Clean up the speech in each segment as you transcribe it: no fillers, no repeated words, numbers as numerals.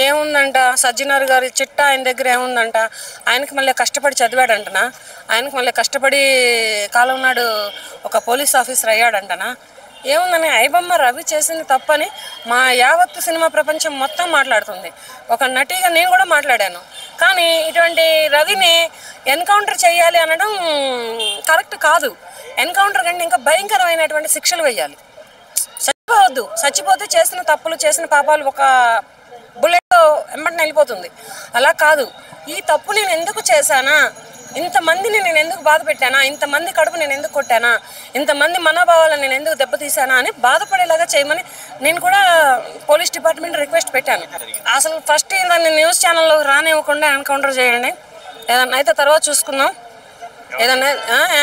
ఏముందంట సజ్జనార్ గారి చిట్టా ఆయన దగ్గర ఏముందంట, ఆయనకి మళ్ళీ కష్టపడి చదివాడంటనా, ఆయనకు మళ్ళీ కష్టపడి కాలం నాడు ఒక పోలీస్ ఆఫీసర్ అయ్యాడంటనా. ఏముందని ఐబొమ్మ రవి చేసింది తప్పని మా యావత్తు సినిమా ప్రపంచం మొత్తం మాట్లాడుతుంది. ఒక నటిగా నేను కూడా మాట్లాడాను. కానీ ఇటువంటి రవిని ఎన్కౌంటర్ చేయాలి అనడం కరెక్ట్ కాదు. ఎన్కౌంటర్ కంటే ఇంకా భయంకరమైనటువంటి శిక్షలు వేయాలి. చచ్చిపోవద్దు, చచ్చిపోతే చేసిన తప్పులు చేసిన పాపాలు ఒక బుల్లెట్ వెంబడిని వెళ్ళిపోతుంది. అలా కాదు, ఈ తప్పు నేను ఎందుకు చేశానా, ఇంతమందిని నేను ఎందుకు బాధ పెట్టానా, ఇంతమంది కడుపు నేను ఎందుకు కొట్టానా, ఇంతమంది మనోభావాలను నేను ఎందుకు దెబ్బతీసానా అని బాధపడేలాగా చేయమని నేను కూడా పోలీస్ డిపార్ట్మెంట్ రిక్వెస్ట్ పెట్టాను. అసలు ఫస్ట్ దాన్ని న్యూస్ ఛానల్లో రానివ్వకుండా ఎన్కౌంటర్ చేయండి, ఏదన్నా అయితే తర్వాత చూసుకుందాం. ఏదన్నా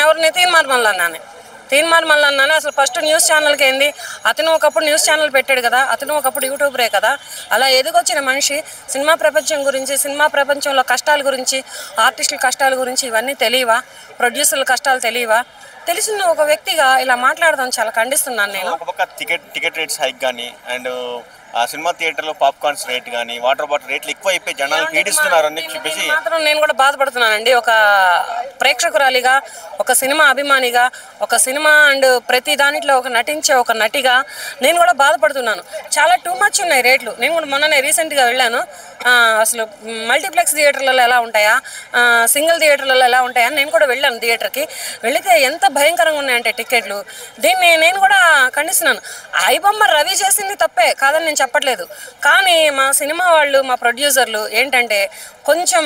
ఎవరిని తీన్మార్ మల్లన్నానే అసలు ఫస్ట్ న్యూస్ ఛానల్కి ఏంది, అతను ఒకప్పుడు న్యూస్ ఛానల్ పెట్టాడు కదా, అతను ఒకప్పుడు యూట్యూబరే కదా. అలా ఎదుగొచ్చిన మనిషి సినిమా ప్రపంచం గురించి, సినిమా ప్రపంచంలో కష్టాల గురించి, ఆర్టిస్టుల కష్టాల గురించి ఇవన్నీ తెలియవా, ప్రొడ్యూసర్ల కష్టాలు తెలియవా? తెలిసిన ఒక వ్యక్తిగా ఇలా మాట్లాడదాం చాలా ఖండిస్తున్నాను నేను. టికెట్ రేట్స్ హైక్ కానీ అండ్ సినిమా థియేటర్లో పాప్కార్న్స్ రేట్ కానీ వాటర్ బాటిల్ రేట్లు ఎక్కువ అయిపోయి జనాలు పీడిస్తున్నారు అని చెప్పేసి మాత్రం నేను కూడా బాధపడుతున్నానండి. ఒక ప్రేక్షకురాలిగా, ఒక సినిమా అభిమానిగా, ఒక సినిమా అండ్ ప్రతి దానిట్లో ఒక నటించే ఒక నటిగా నేను కూడా బాధపడుతున్నాను. చాలా టూ మచ్ ఉన్నాయి రేట్లు. నేను కూడా మొన్ననే రీసెంట్గా వెళ్ళాను. అసలు మల్టీప్లెక్స్ థియేటర్లలో ఎలా ఉంటాయా, సింగిల్ థియేటర్లలో ఎలా ఉంటాయా నేను కూడా వెళ్ళాను. థియేటర్కి వెళితే ఎంత భయంకరంగా ఉన్నాయంటే టికెట్లు. దీన్ని నేను కూడా ఖండిస్తున్నాను. ఐబొమ్మ రవి చేసింది తప్పే కాదని నేను చెప్పట్లేదు. కానీ మా సినిమా వాళ్ళు, మా ప్రొడ్యూసర్లు ఏంటంటే కొంచెం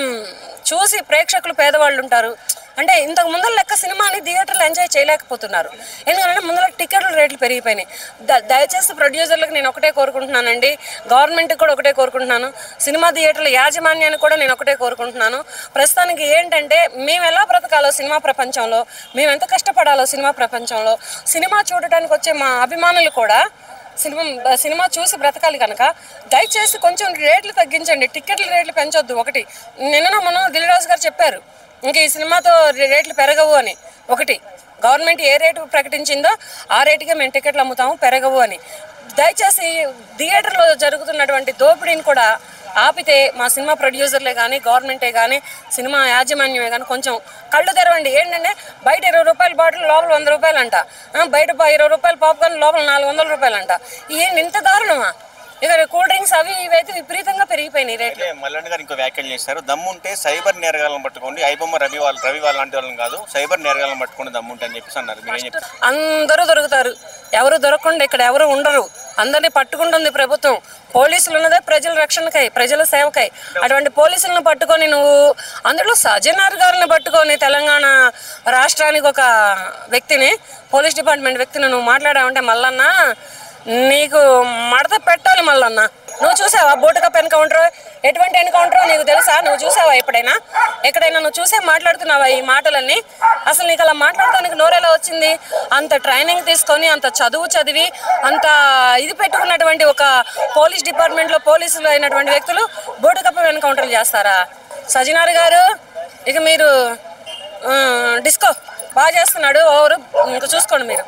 చూసి, ప్రేక్షకులు పేదవాళ్ళు ఉంటారు అంటే ఇంతకు ముందర లెక్క సినిమాని థియేటర్లో ఎంజాయ్ చేయలేకపోతున్నారు. ఎందుకంటే ముందర టికెట్ల రేట్లు పెరిగిపోయినాయి. దయచేసి ప్రొడ్యూసర్లకు నేను ఒకటే కోరుకుంటున్నానండి, గవర్నమెంట్కి కూడా ఒకటే కోరుకుంటున్నాను, సినిమా థియేటర్ల యాజమాన్యానికి కూడా నేను ఒకటే కోరుకుంటున్నాను. ప్రస్తుతానికి ఏంటంటే మేము ఎలా బ్రతకాలో సినిమా ప్రపంచంలో, మేము ఎంత కష్టపడాలో సినిమా ప్రపంచంలో, సినిమా చూడటానికి వచ్చే మా అభిమానులు కూడా సినిమా చూసి బ్రతకాలి కనుక దయచేసి కొంచెం రేట్లు తగ్గించండి, టికెట్ల రేట్లు పెంచొద్దు. ఒకటి నిన్న మనం దిల్రాజు గారు చెప్పారు, ఇంక ఈ సినిమాతో రేట్లు పెరగవు అని. ఒకటి గవర్నమెంట్ ఏ రేటు ప్రకటించిందో ఆ రేటుకే మేము టికెట్లు అమ్ముతాము, పెరగవు అని. దయచేసి థియేటర్లో జరుగుతున్నటువంటి దోపిడీని కూడా ఆపితే మా సినిమా ప్రొడ్యూసర్లే కానీ, గవర్నమెంటే కానీ, సినిమా యాజమాన్యమే కానీ కొంచెం కళ్ళు తెరవండి. ఏంటంటే బయట 20 రూపాయల బాటిల్ లోపల 100 రూపాయలు అంట, బయట 20 రూపాయల పాప్కార్న్ లోపల 400 రూపాయలు అంట. ఏంటి ఇంత దారుణమా? ఇక కూల్ డ్రింక్స్ అవి ఇవైతే విపరీతంగా పెరిగిపోయినాయి రేట్లు. మల్లన్న గారు ఇంకో వ్యాఖ్యలు చేస్తారు, దమ్ముంటే సైబర్ నేరగాలను పట్టుకోండి, ఐబొమ్మ రవి వాళ్ళ లాంటి వాళ్ళని కాదు, సైబర్ నేరగాలను పట్టుకోండి దమ్ముంటే అని చెప్పేసి అన్నారు. అందరూ దొరుకుతారు, ఎవరు దొరకకుండా ఇక్కడ ఎవరు ఉండరు. అందరినీ పట్టుకుంటుంది ప్రభుత్వం. పోలీసులు ఉన్నదే ప్రజల రక్షణకై, ప్రజల సేవకై. అటువంటి పోలీసులను పట్టుకొని నువ్వు, అందులో సజ్జనార్ గారిని పట్టుకొని తెలంగాణ రాష్ట్రానికి ఒక వ్యక్తిని, పోలీస్ డిపార్ట్మెంట్ వ్యక్తిని నువ్వు మాట్లాడావంటే మల్లన్న నీకు మడత పెట్టాలి. మల్లన్న నువ్వు చూసావా బోటుకప్ ఎన్కౌంటర్, ఎటువంటి ఎన్కౌంటర్ నీకు తెలుసా? నువ్వు చూసావా ఎక్కడైనా నువ్వు చూసే మాట్లాడుతున్నావా ఈ మాటలన్నీ? అసలు నీకు అలా మాట్లాడడానికి నోరెలా వచ్చింది? అంత ట్రైనింగ్ తీసుకొని, అంత చదువు చదివి, అంత ఇది పెట్టుకున్నటువంటి ఒక పోలీస్ డిపార్ట్మెంట్లో పోలీసులు అయినటువంటి వ్యక్తులు బోటుకప్ ఎన్కౌంటర్లు చేస్తారా? సజ్జనార్ గారు ఇక మీరు డిస్కో బాగా చేస్తున్నాడు, ఓవరు ఇంకా చూసుకోండి మీరు.